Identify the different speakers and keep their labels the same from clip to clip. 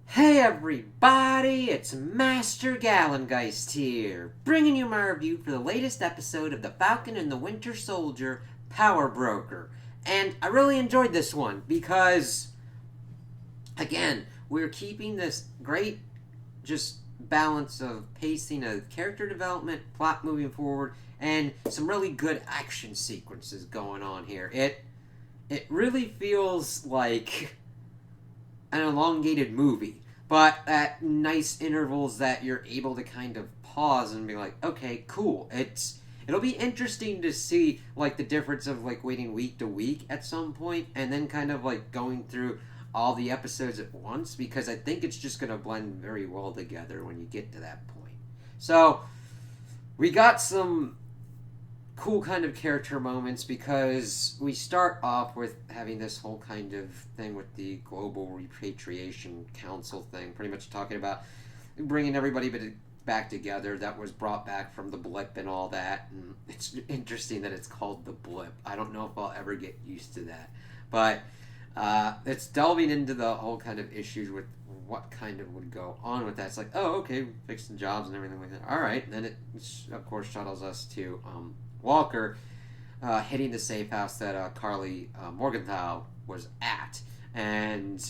Speaker 1: Hey everybody, it's Master Gallengeist here, bringing you my review for the latest episode of the Falcon and the Winter Soldier Power Broker. And I really enjoyed this one because, again, we're keeping this great just balance of pacing of character development, plot moving forward, and some really good action sequences going on here. It really feels like an elongated movie, but at nice intervals that you're able to kind of pause and be like, okay, cool. It'll be interesting to see like the difference of like waiting week to week at some point and then kind of like going through all the episodes at once because I think it's just going to blend very well together when you get to that point. So, we got some cool kind of character moments because we start off with having this whole kind of thing with the global repatriation council thing, pretty much talking about bringing everybody back together that was brought back from the blip and all that. And it's interesting that it's called the blip. I don't know if I'll ever get used to that, but it's delving into the whole kind of issues with what kind of would go on with that. It's like, oh, okay, fixing jobs and everything like that. All right, and then it of course shuttles us to Walker hitting the safe house that Carly Morgenthau was at. And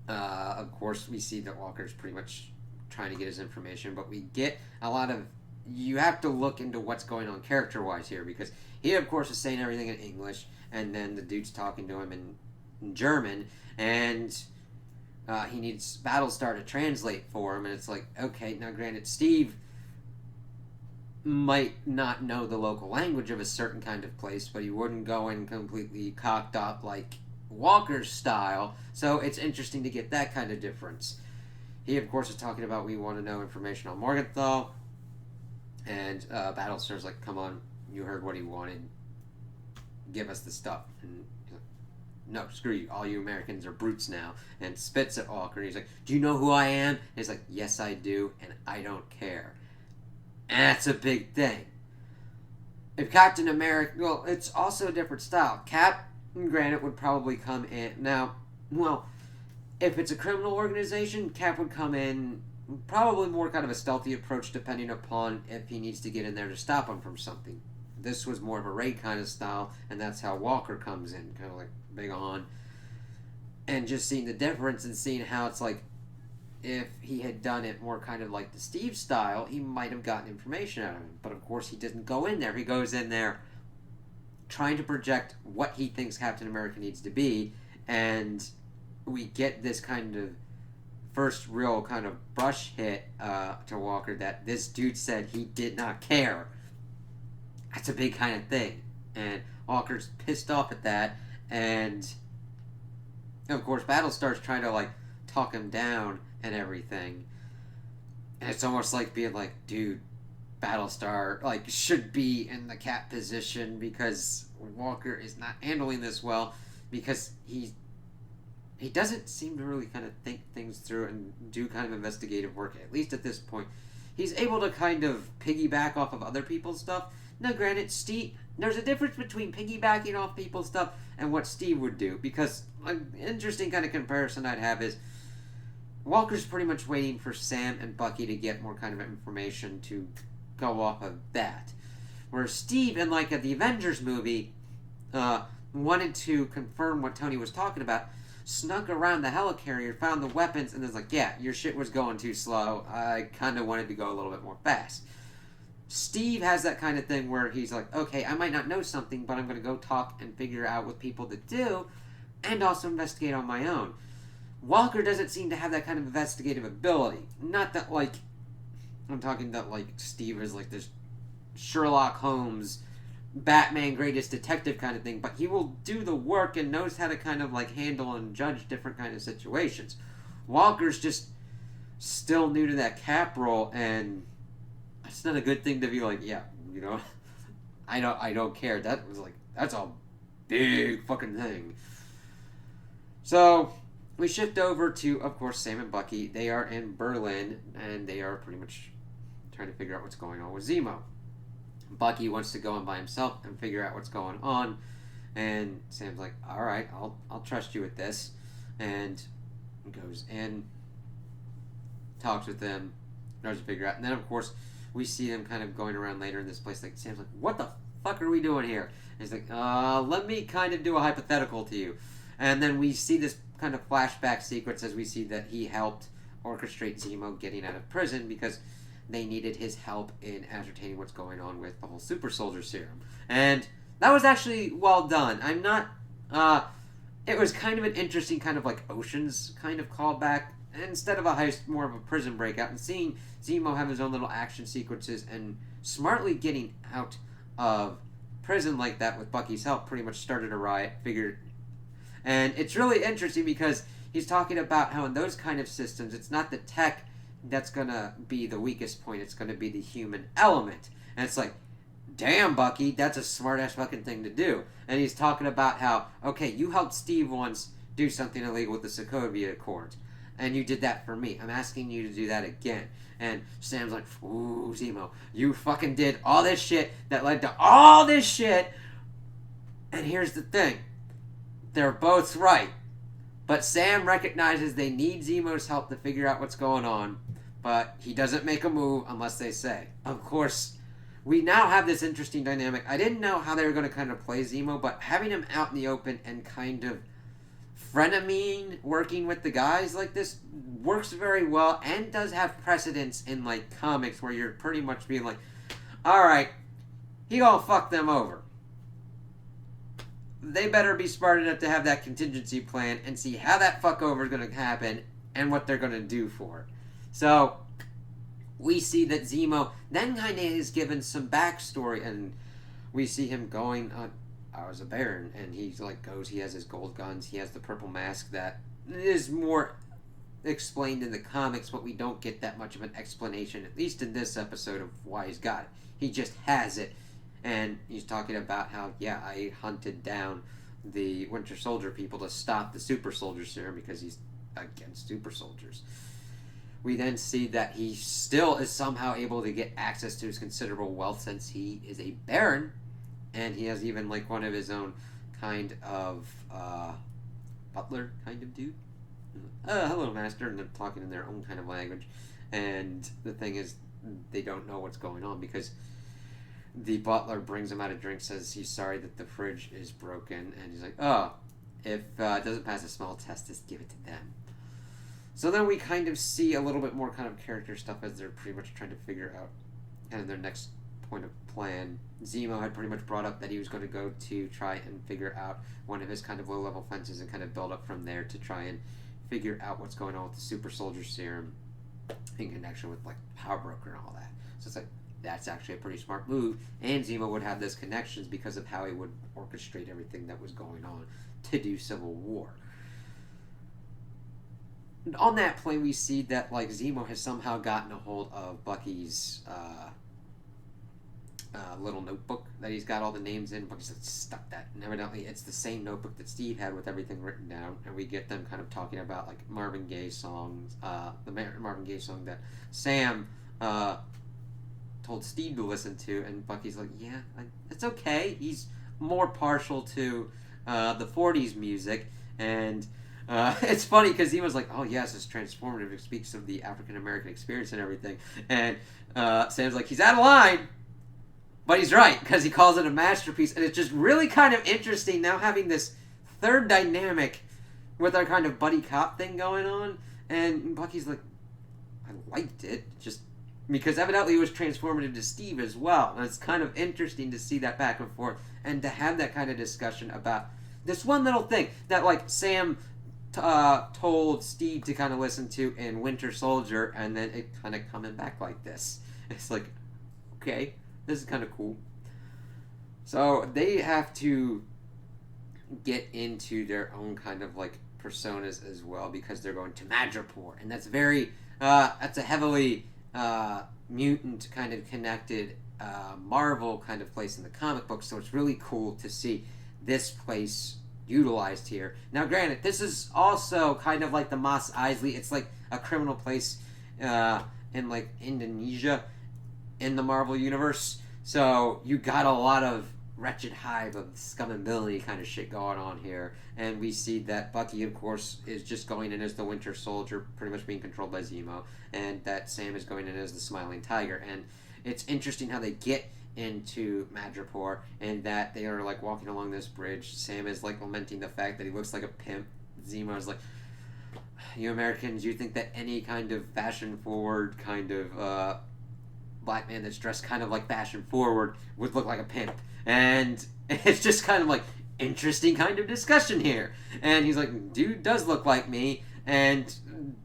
Speaker 1: of course, we see that Walker's pretty much trying to get his information, but we get a lot of. You have to look into what's going on character wise here because he, of course, is saying everything in English, and then the dude's talking to him in German, and he needs Battlestar to translate for him, and it's like, okay, now granted, Steve might not know the local language of a certain kind of place, but he wouldn't go in completely cocked up like Walker's style. So it's interesting to get that kind of difference. He, of course, is talking about we want to know information on Morgenthau, and Battlestar's like, "Come on, you heard what he wanted. Give us the stuff." And he's like, "No, screw you. All you Americans are brutes now." And spits at Walker. And he's like, "Do you know who I am?" And he's like, "Yes, I do, and I don't care." And that's a big thing. If Captain America, well, it's also a different style. Cap, granted, would probably come in. Now, well, if it's a criminal organization, Cap would come in probably more kind of a stealthy approach depending upon if he needs to get in there to stop him from something. This was more of a raid kind of style, and that's how Walker comes in, kind of like big on. And just seeing the difference and seeing how it's like, if he had done it more kind of like the Steve style, he might have gotten information out of him. But of course, he doesn't go in there. He goes in there trying to project what he thinks Captain America needs to be, and we get this kind of first real kind of brush hit to Walker that this dude said he did not care. That's a big kind of thing, and Walker's pissed off at that, and of course, Battlestar's trying to like talk him down and everything. And it's almost like being like, dude, Battlestar like should be in the Cap position because Walker is not handling this well because he doesn't seem to really kind of think things through and do kind of investigative work, at least at this point. He's able to kind of piggyback off of other people's stuff. Now, granted, Steve, there's a difference between piggybacking off people's stuff and what Steve would do, because an interesting kind of comparison I'd have is Walker's pretty much waiting for Sam and Bucky to get more kind of information to go off of that. Whereas Steve, in like the Avengers movie, wanted to confirm what Tony was talking about, snuck around the helicarrier, found the weapons, and was like, yeah, your shit was going too slow. I kind of wanted to go a little bit more fast. Steve has that kind of thing where he's like, okay, I might not know something, but I'm going to go talk and figure out with people that do, and also investigate on my own. Walker doesn't seem to have that kind of investigative ability. Not that, like, I'm talking that, like, Steve is like this Sherlock Holmes, Batman greatest detective kind of thing, but he will do the work and knows how to kind of, like, handle and judge different kind of situations. Walker's just still new to that Cap role, and it's not a good thing to be like, yeah, you know, I don't care. That was like, that's a big fucking thing. So we shift over to, of course, Sam and Bucky. They are in Berlin, and they are pretty much trying to figure out what's going on with Zemo. Bucky wants to go in by himself and figure out what's going on, and Sam's like, all right, I'll trust you with this. And goes in, talks with them, tries to figure out. And then, of course, we see them kind of going around later in this place. Like, Sam's like, what the fuck are we doing here? And he's like, let me kind of do a hypothetical to you. And then we see this kind of flashback sequence as we see that he helped orchestrate Zemo getting out of prison because they needed his help in ascertaining what's going on with the whole super soldier serum. And that was actually well done. I'm not... it was kind of an interesting kind of like Ocean's kind of callback. Instead of a heist, more of a prison breakout. And seeing Zemo have his own little action sequences and smartly getting out of prison like that with Bucky's help pretty much started a riot. And it's really interesting because he's talking about how in those kind of systems, it's not the tech that's going to be the weakest point. It's going to be the human element. And it's like, damn, Bucky, that's a smart-ass fucking thing to do. And he's talking about how, okay, you helped Steve once do something illegal with the Sokovia Accords. And you did that for me. I'm asking you to do that again. And Sam's like, ooh, Zemo, you fucking did all this shit that led to all this shit. And here's the thing. They're both right. But Sam recognizes they need Zemo's help to figure out what's going on. But he doesn't make a move unless they say. Of course, we now have this interesting dynamic. I didn't know how they were going to kind of play Zemo, but having him out in the open and kind of frenemy working with the guys like this works very well and does have precedence in like comics where you're pretty much being like, alright, he gonna fuck them over. They better be smart enough to have that contingency plan and see how that fuck over is gonna happen and what they're gonna do for it. So we see that Zemo then kind of is given some backstory, and we see him going on. I was a Baron, and he like goes. He has his gold guns. He has the purple mask that is more explained in the comics, but we don't get that much of an explanation, at least in this episode, of why he's got it. He just has it, and he's talking about how, yeah, I hunted down the Winter Soldier people to stop the Super Soldier Serum because he's against super soldiers. We then see that he still is somehow able to get access to his considerable wealth since he is a Baron. And he has even like one of his own kind of butler kind of dude. Hello, master. And they're talking in their own kind of language. And the thing is, they don't know what's going on because the butler brings him out a drink, says he's sorry that the fridge is broken. And he's like, oh, if it doesn't pass a smell test, just give it to them. So then we kind of see a little bit more kind of character stuff as they're pretty much trying to figure out kind of their next point of plan. Zemo had pretty much brought up that he was going to go to try and figure out one of his kind of low-level fences and kind of build up from there to try and figure out what's going on with the super soldier serum in connection with like Power Broker and all that. So it's like, that's actually a pretty smart move, and Zemo would have those connections because of how he would orchestrate everything that was going on to do Civil War. On that plane, we see that like Zemo has somehow gotten a hold of Bucky's little notebook that he's got all the names in. Bucky's like, stuck that. And evidently, it's the same notebook that Steve had with everything written down. And we get them kind of talking about like Marvin Gaye songs, the Marvin Gaye song that Sam told Steve to listen to. And Bucky's like, yeah, it's okay. He's more partial to the 40s music. And it's funny because he was like, oh yes, it's transformative. It speaks of the African American experience and everything. And Sam's like, he's out of line, but he's right because he calls it a masterpiece. And it's just really kind of interesting now having this third dynamic with our kind of buddy cop thing going on. And Bucky's like, I liked it just because evidently it was transformative to Steve as well. And it's kind of interesting to see that back and forth and to have that kind of discussion about this one little thing that like Sam told Steve to kind of listen to in Winter Soldier, and then it kind of coming back like this. It's like, okay, this is kind of cool. So they have to get into their own kind of like personas as well because they're going to Madripoor, and that's very that's a heavily mutant kind of connected Marvel kind of place in the comic book. So it's really cool to see this place utilized here. Now granted, this is also kind of like the Mos Eisley. It's like a criminal place in like Indonesia in the Marvel universe, so you got a lot of wretched hive of scum and villainy kind of shit going on here. And we see that Bucky, of course, is just going in as the Winter Soldier, pretty much being controlled by Zemo, and that Sam is going in as the Smiling Tiger. And it's interesting how they get into Madripoor, and that they are like walking along this bridge. Sam is like lamenting the fact that he looks like a pimp. Zemo is like, you Americans, you think that any kind of fashion forward kind of black man that's dressed kind of like fashion forward would look like a pimp. And it's just kind of like interesting kind of discussion here. And he's like, dude does look like me, and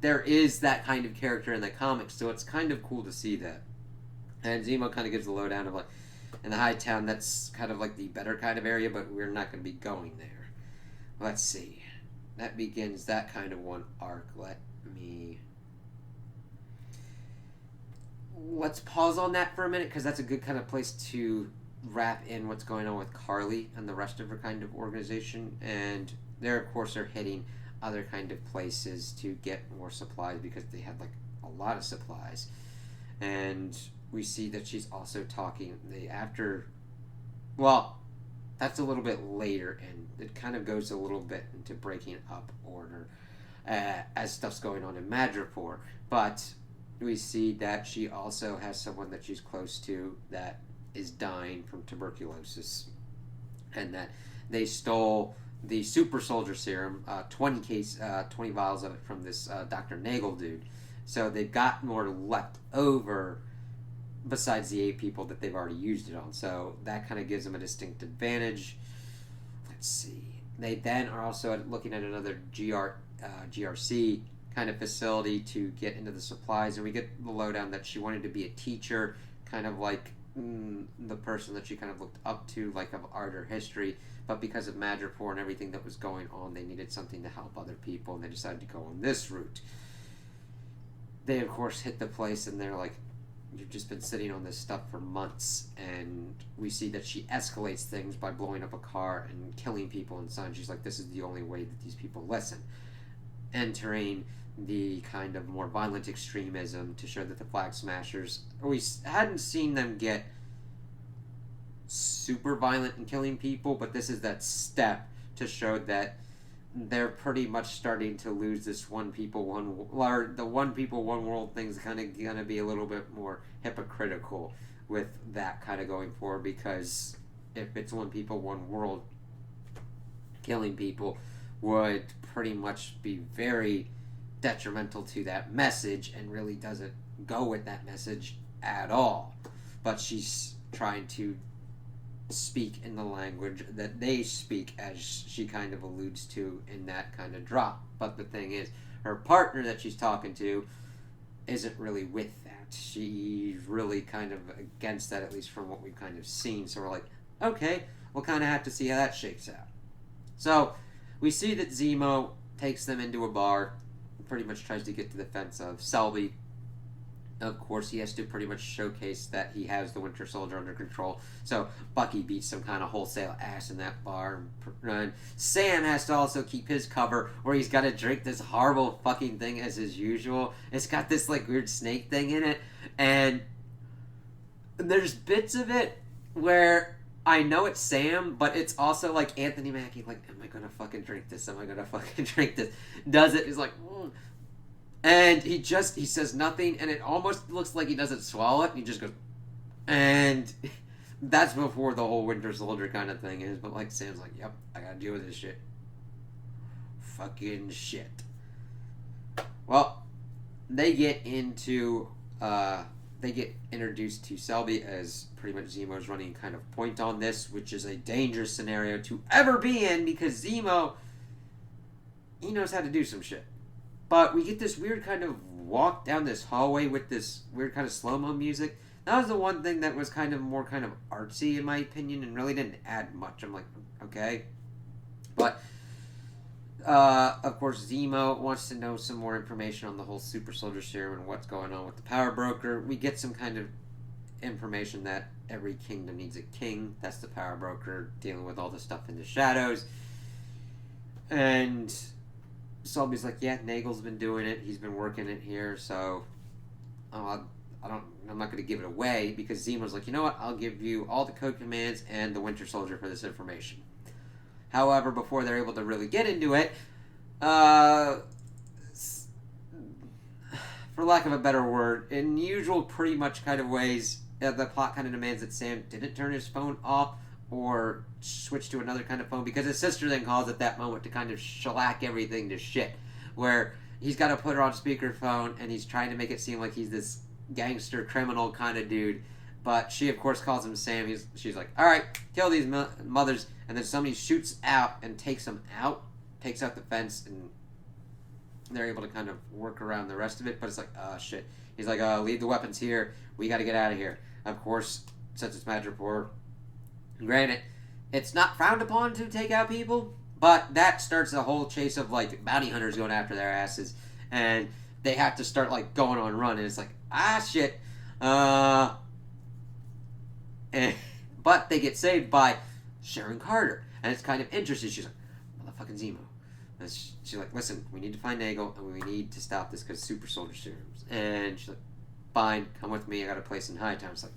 Speaker 1: there is that kind of character in the comics, so it's kind of cool to see that. And Zemo kind of gives the lowdown of like, in the High Town, that's kind of like the better kind of area, but we're not going to be going there. Let's see. That begins that kind of one arc. Let's pause on that for a minute, because that's a good kind of place to wrap in what's going on with Carly and the rest of her kind of organization. And they, of course, are hitting other kind of places to get more supplies, because they had like a lot of supplies. And we see that she's also talking that's a little bit later, and it kind of goes a little bit into breaking up order as stuff's going on in Madripoor. But we see that she also has someone that she's close to that is dying from tuberculosis, and that they stole the super soldier serum, 20 vials of it from this Dr. Nagel dude. So they've got more left over besides the 8 people that they've already used it on. So that kind of gives them a distinct advantage. Let's see. They then are also looking at another GRC kind of facility to get into the supplies. And we get the lowdown that she wanted to be a teacher, kind of like the person that she kind of looked up to, like of art or history. But because of Madripoor and everything that was going on, they needed something to help other people, and they decided to go on this route. They, of course, hit the place, and they're like, you've just been sitting on this stuff for months. And we see that she escalates things by blowing up a car and killing people inside. She's like, this is the only way that these people listen. Entering the kind of more violent extremism to show that the Flag Smashers, we hadn't seen them get super violent in killing people, but this is that step to show that they're pretty much starting to lose this the one people, one world thing's kind of going to be a little bit more hypocritical with that kind of going forward, because if it's one people, one world, killing people would pretty much be very detrimental to that message and really doesn't go with that message at all. But she's trying to speak in the language that they speak, as she kind of alludes to in that kind of drop. But the thing is, her partner that she's talking to isn't really with that. She's really kind of against that, at least from what we've kind of seen. So we're like, okay, we'll kind of have to see how that shakes out. So we see that Zemo takes them into a bar, pretty much tries to get to the fence of Selby. Of course, he has to pretty much showcase that he has the Winter Soldier under control. So Bucky beats some kind of wholesale ass in that bar. And Sam has to also keep his cover, where he's got to drink this horrible fucking thing as his usual. It's got this like weird snake thing in it. And there's bits of it where I know it's Sam, but it's also like Anthony Mackie, like, am I gonna fucking drink this? Am I gonna fucking drink this? Does it? He's like, And he says nothing, and it almost looks like he doesn't swallow it, and he just goes, and that's before the whole Winter Soldier kind of thing is, but like Sam's like, yep, I gotta deal with this shit. Fucking shit. Well, they get introduced to Selby as pretty much Zemo's running kind of point on this, which is a dangerous scenario to ever be in, because Zemo, he knows how to do some shit. But we get this weird kind of walk down this hallway with this weird kind of slow-mo music. That was the one thing that was kind of more kind of artsy, in my opinion, and really didn't add much. I'm like, okay. But, of course, Zemo wants to know some more information on the whole Super Soldier Serum and what's going on with the Power Broker. We get some kind of information that every kingdom needs a king. That's the Power Broker, dealing with all the stuff in the shadows. And Selby's like, yeah, Nagel's been doing it. He's been working it here, so I'm not going to give it away, because Zemo's like, you know what? I'll give you all the code commands and the Winter Soldier for this information. However, before they're able to really get into it, for lack of a better word, in usual pretty much kind of ways, the plot kind of demands that Sam didn't turn his phone off or switch to another kind of phone, because his sister then calls at that moment to kind of shellac everything to shit, where he's got to put her on speakerphone and he's trying to make it seem like he's this gangster criminal kind of dude, but she of course calls him Sam. She's like, all right, kill these mothers, and then somebody shoots out and takes out the fence, and they're able to kind of work around the rest of it, but it's like, shit. He's like, leave the weapons here, we got to get out of here. Of course, since it's Madripoor, granted, it's not frowned upon to take out people, but that starts the whole chase of like bounty hunters going after their asses, and they have to start like going on run, and it's like, shit. But they get saved by Sharon Carter, and it's kind of interesting. She's like, motherfucking Zemo. And she's like, listen, we need to find Nagel, and we need to stop this because super soldier serums. And she's like, fine, come with me. I got a place in Hightown. It's like,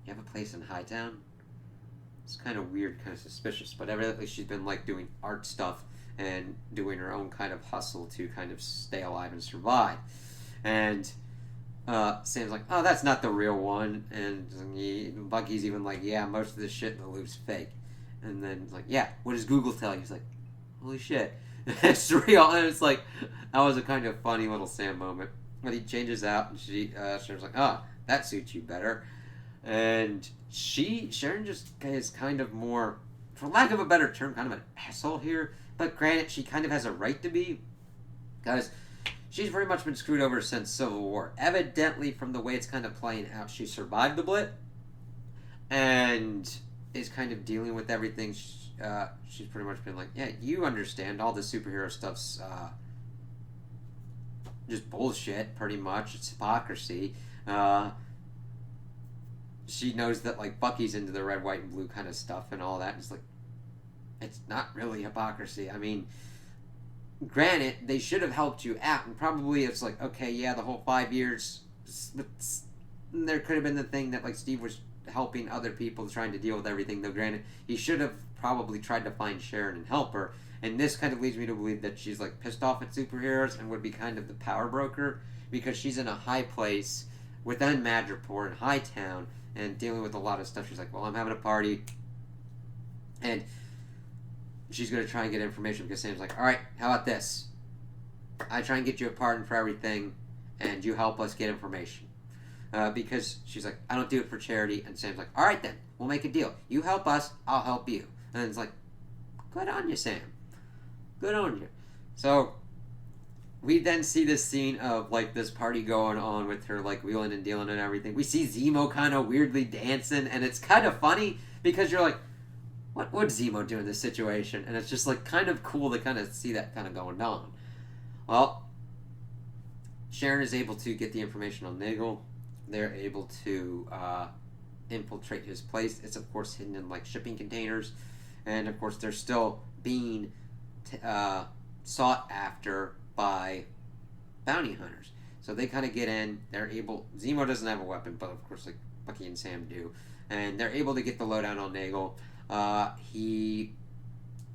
Speaker 1: you have a place in Hightown? It's kind of weird, kind of suspicious, but evidently she's been like doing art stuff and doing her own kind of hustle to kind of stay alive and survive. And Sam's like, oh, that's not the real one. And Bucky's even like, yeah, most of this shit in the loop's fake. And then he's like, yeah, what does Google tell you? He's like, holy shit, it's real. And it's like, that was a kind of funny little Sam moment. But he changes out, and Sharon's like, oh, that suits you better. And Sharon just is kind of more, for lack of a better term, kind of an asshole here. But granted, she kind of has a right to be, because she's very much been screwed over since Civil War. Evidently, from the way it's kind of playing out, she survived the blip and is kind of dealing with everything. She's pretty much been like, yeah, you understand all the superhero stuff's just bullshit, pretty much. It's hypocrisy. She knows that like Bucky's into the red, white, and blue kind of stuff and all that. It's like, it's not really hypocrisy. I mean, granted, they should have helped you out, and probably it's like, okay, yeah, the whole 5 years, but there could have been the thing that like Steve was helping other people trying to deal with everything, though granted, he should have probably tried to find Sharon and help her, and this kind of leads me to believe that she's like pissed off at superheroes and would be kind of the power broker, because she's in a high place within Madripoor in Hightown and dealing with a lot of stuff. She's like, well, I'm having a party, and she's going to try and get information, because Sam's like, all right, how about this? I try and get you a pardon for everything, and you help us get information. Because she's like, I don't do it for charity. And Sam's like, all right then, we'll make a deal. You help us, I'll help you. And it's like, good on you, Sam. Good on you. So we then see this scene of like this party going on with her like wheeling and dealing and everything. We see Zemo kind of weirdly dancing, and it's kind of funny because you're like, what would Zemo do in this situation? And it's just like kind of cool to kind of see that kind of going on. Well, Sharon is able to get the information on Nagel. They're able to infiltrate his place. It's of course hidden in like shipping containers, and of course they're still being sought after by bounty hunters. So they kind of get in. They're able. Zemo doesn't have a weapon, but of course like Bucky and Sam do, and they're able to get the lowdown on Nagel. He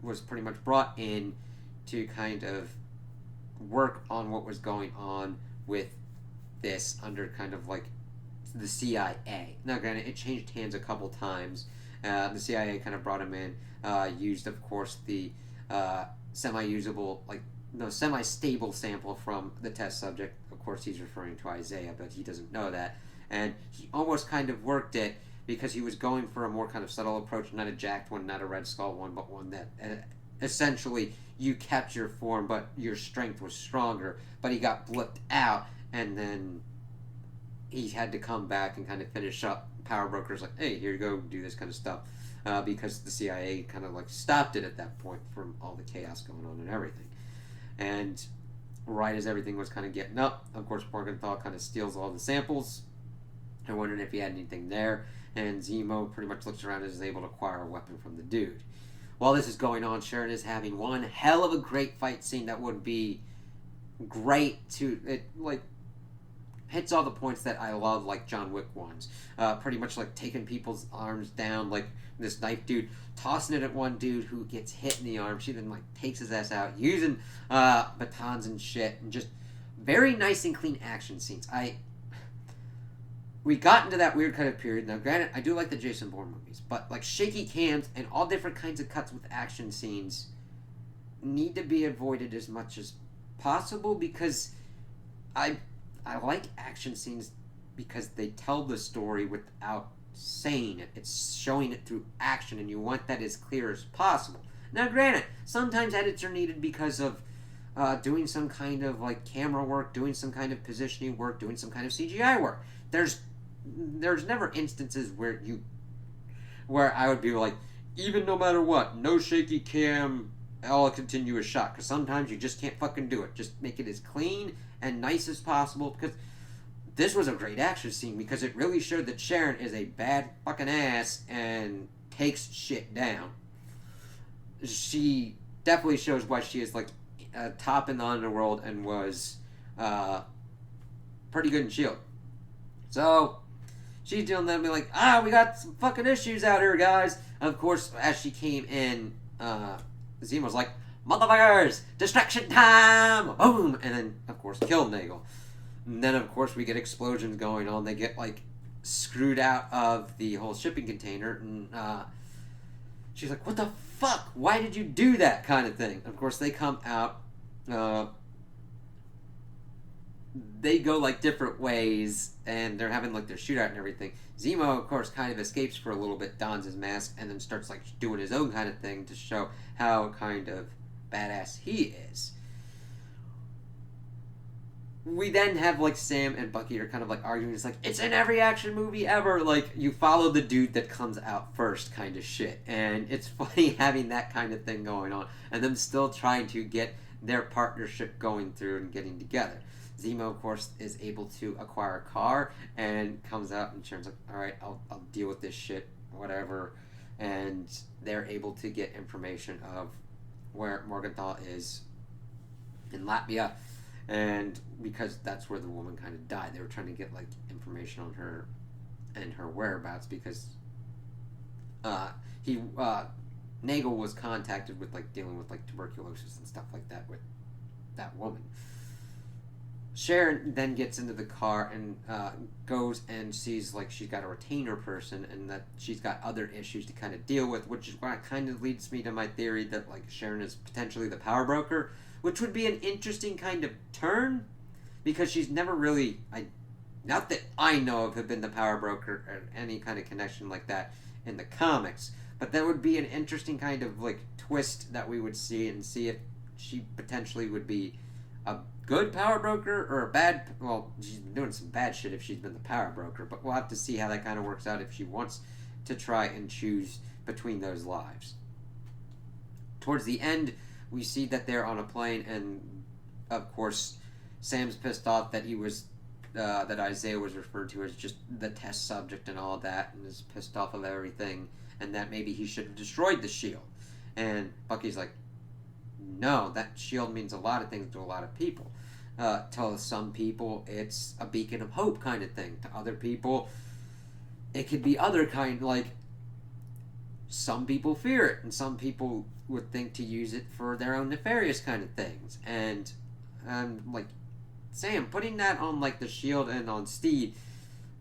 Speaker 1: was pretty much brought in to kind of work on what was going on with this under kind of like the CIA. Now granted, it changed hands a couple times. The CIA kind of brought him in, used of course the semi-usable, like no, semi-stable sample from the test subject. Of course he's referring to Isaiah, but he doesn't know that. And he almost kind of worked it because he was going for a more kind of subtle approach, not a jacked one, not a Red Skull one, but one that essentially you kept your form, but your strength was stronger. But he got blipped out, and then he had to come back and kind of finish up. Power Broker's like, hey, here you go, do this kind of stuff. Because the CIA kind of like stopped it at that point from all the chaos going on and everything. And right as everything was kind of getting up, of course, Morgenthau kind of steals all the samples. I'm wondering if he had anything there. And Zemo pretty much looks around and is able to acquire a weapon from the dude. While this is going on, Sharon is having one hell of a great fight scene that would be great to, it, like, hits all the points that I love, like John Wick ones. Pretty much like taking people's arms down, like this knife dude, tossing it at one dude who gets hit in the arm. She then like takes his ass out, using batons and shit, and just very nice and clean action scenes. We got into that weird kind of period. Now, granted, I do like the Jason Bourne movies, but like shaky cams and all different kinds of cuts with action scenes need to be avoided as much as possible, because I like action scenes because they tell the story without saying it. It's showing it through action, and you want that as clear as possible. Now, granted, sometimes edits are needed because of doing some kind of like camera work, doing some kind of positioning work, doing some kind of CGI work. There's never instances where I would be like, even no matter what, no shaky cam, all continuous shot, because sometimes you just can't fucking do it. Just make it as clean and nice as possible, because this was a great action scene, because it really showed that Sharon is a bad fucking ass and takes shit down. She definitely shows why she is like top in the underworld and was pretty good in S.H.I.E.L.D. So she's dealing with them, like, we got some fucking issues out here, guys. And of course, as she came in, Zemo's like, motherfuckers, distraction time, boom, and then of course killed Nagel. And then of course we get explosions going on. They get like screwed out of the whole shipping container, and she's like, what the fuck? Why did you do that? Kind of thing. Of course they come out. They go like different ways, and they're having like their shootout and everything. Zemo, of course, kind of escapes for a little bit, dons his mask, and then starts like doing his own kind of thing to show how kind of badass he is. We then have like Sam and Bucky are kind of like arguing. It's like, it's in every action movie ever. Like, you follow the dude that comes out first kind of shit. And it's funny having that kind of thing going on, and them still trying to get their partnership going through and getting together. Zemo, of course, is able to acquire a car and comes out, and Sharon's like, alright, I'll deal with this shit, whatever. And they're able to get information of where Morgenthau is in Latvia, and because that's where the woman kind of died, they were trying to get like information on her and her whereabouts, because Nagel was contacted with like dealing with like tuberculosis and stuff like that with that woman. Sharon then gets into the car and goes and sees like she's got a retainer person, and that she's got other issues to kind of deal with, which is what kind of leads me to my theory that like Sharon is potentially the power broker, which would be an interesting kind of turn, because she's never really, not that I know of, have been the power broker or any kind of connection like that in the comics, but that would be an interesting kind of like twist that we would see, and see if she potentially would be a good power broker or a bad, well, she's been doing some bad shit if she's been the power broker, but we'll have to see how that kind of works out if she wants to try and choose between those lives. Towards the end, we see that they're on a plane, and of course Sam's pissed off that he was that Isaiah was referred to as just the test subject and all that, and is pissed off of everything, and that maybe he should have destroyed the shield. And Bucky's like, no, that shield means a lot of things to a lot of people. To some people, it's a beacon of hope kind of thing. To other people, it could be other kind, like, some people fear it, and some people would think to use it for their own nefarious kind of things. And, like, Sam, putting that on, like, the shield and on Steve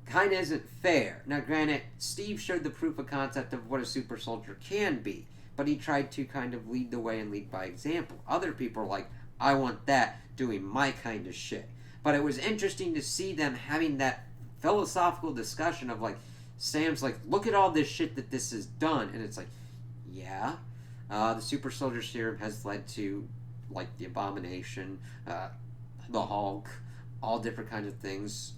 Speaker 1: kind of isn't fair. Now, granted, Steve showed the proof of concept of what a super soldier can be, but he tried to kind of lead the way and lead by example. Other people are like, I want that, doing my kind of shit. But it was interesting to see them having that philosophical discussion of like, Sam's like, look at all this shit that this has done, and it's like, yeah, the super soldier serum has led to like the Abomination, the Hulk, all different kinds of things,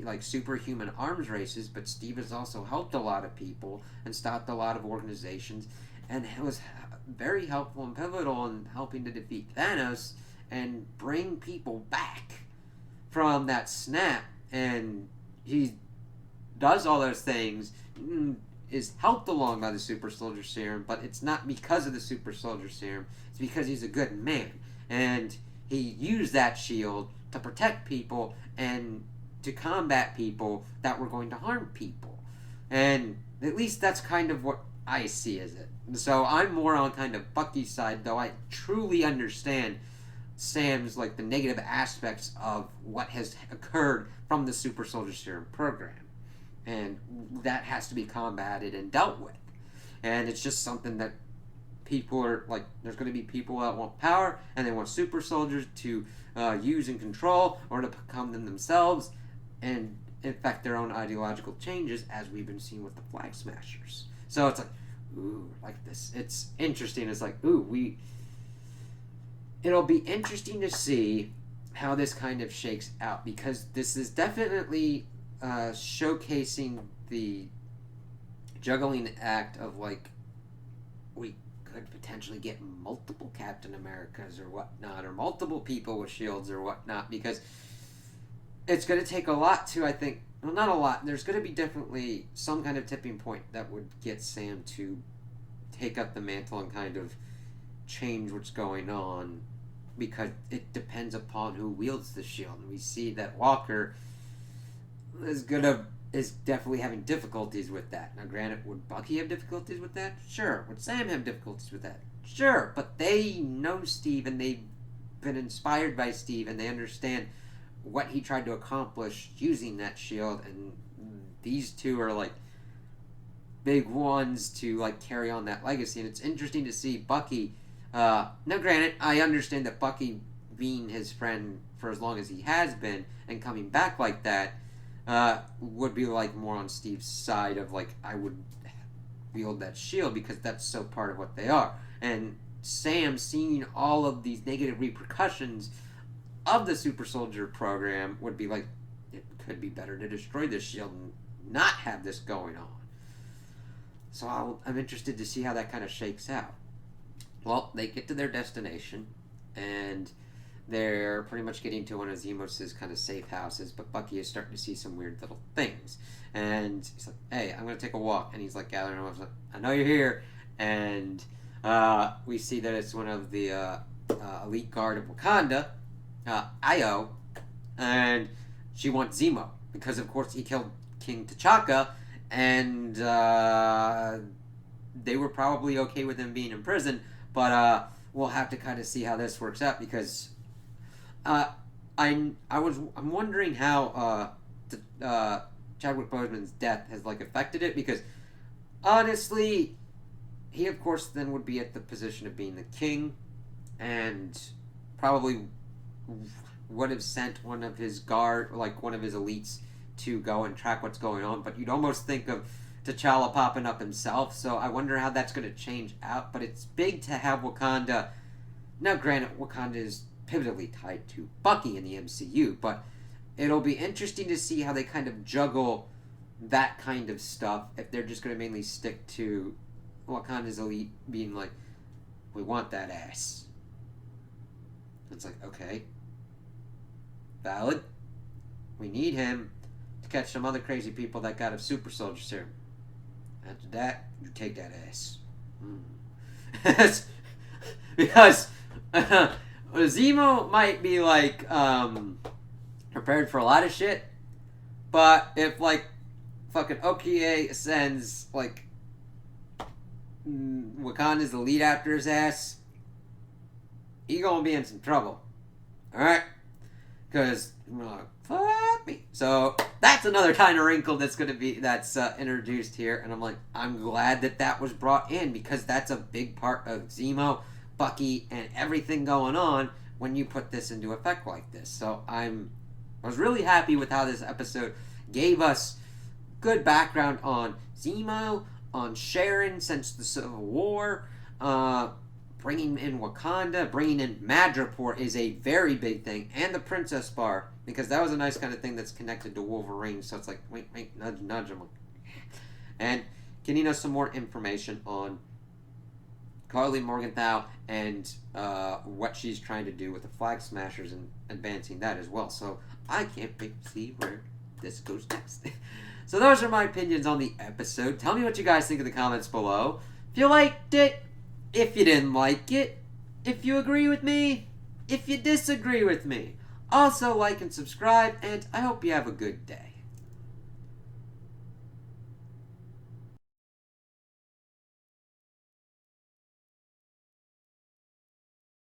Speaker 1: like superhuman arms races, but Steve has also helped a lot of people and stopped a lot of organizations, and it was very helpful and pivotal in helping to defeat Thanos and bring people back from that snap. And he does all those things, is helped along by the super soldier serum, but it's not because of the super soldier serum, it's because he's a good man, and he used that shield to protect people and to combat people that were going to harm people. And at least that's kind of what I see as it. So I'm more on kind of Bucky's side, though I truly understand Sam's, like, the negative aspects of what has occurred from the Super Soldier Serum program. And that has to be combated and dealt with. And it's just something that people are, like, there's going to be people that want power, and they want super soldiers to use and control, or to become them themselves, and affect their own ideological changes, as we've been seeing with the Flag Smashers. So it's like, ooh, like this. It's interesting. It's like, ooh, it'll be interesting to see how this kind of shakes out, because this is definitely showcasing the juggling act of, like, we could potentially get multiple Captain Americas or whatnot, or multiple people with shields or whatnot, because it's going to take a lot to, I think, well, not a lot, there's going to be definitely some kind of tipping point that would get Sam to take up the mantle and kind of change what's going on, because it depends upon who wields the shield. And we see that Walker is definitely having difficulties with that. Now, granted, would Bucky have difficulties with that? Sure. Would Sam have difficulties with that? Sure. But they know Steve, and they've been inspired by Steve, and they understand what he tried to accomplish using that shield, and these two are, like, big ones to, like, carry on that legacy. And it's interesting to see Bucky. Now, granted, I understand that Bucky being his friend for as long as he has been and coming back like that would be, like, more on Steve's side of, like, I would wield that shield because that's so part of what they are. And Sam, seeing all of these negative repercussions of the Super Soldier program, would be like, it could be better to destroy this shield and not have this going on. So I'm interested to see how that kind of shakes out. Well, they get to their destination, and they're pretty much getting to one of Zemos' kind of safe houses, but Bucky is starting to see some weird little things. And he's like, hey, I'm going to take a walk. And he's like gathering them up. He's like, I know you're here. And we see that it's one of the elite guard of Wakanda, Io, and she wants Zemo because, of course, he killed King T'Chaka, and they were probably okay with him being in prison, but we'll have to kind of see how this works out, because I'm wondering how Chadwick Boseman's death has, like, affected it, because honestly, he of course then would be at the position of being the king, and probably would have sent one of his guard, like one of his elites, to go and track what's going on. But you'd almost think of T'Challa popping up himself, so I wonder how that's going to change out. But it's big to have Wakanda. Now, granted, Wakanda is pivotally tied to Bucky in the MCU, but it'll be interesting to see how they kind of juggle that kind of stuff, if they're just going to mainly stick to Wakanda's elite being like, we want that ass. It's like, okay, valid. We need him to catch some other crazy people that got a super soldier serum. After that, you take that ass. Because Zemo might be, like, prepared for a lot of shit, but if, like, fucking Okie sends, like, Wakanda's elite after his ass, he gonna be in some trouble. Alright? Because, fuck me. So, that's another kind of wrinkle that's introduced here, and I'm like, I'm glad that was brought in, because that's a big part of Zemo, Bucky, and everything going on when you put this into effect like this. So, I was really happy with how this episode gave us good background on Zemo, on Sharon since the Civil War, bringing in Wakanda, bringing in Madripoor is a very big thing, and the Princess Bar, because that was a nice kind of thing that's connected to Wolverine, so it's like, wait, nudge, nudge, I'm like, and getting us some more information on Carly Morgenthau and what she's trying to do with the Flag Smashers and advancing that as well. So I can't wait to see where this goes next. So those are my opinions on the episode. Tell me what you guys think in the comments below. If you liked it, if you didn't like it, if you agree with me, if you disagree with me. Also, like and subscribe, and I hope you have a good day.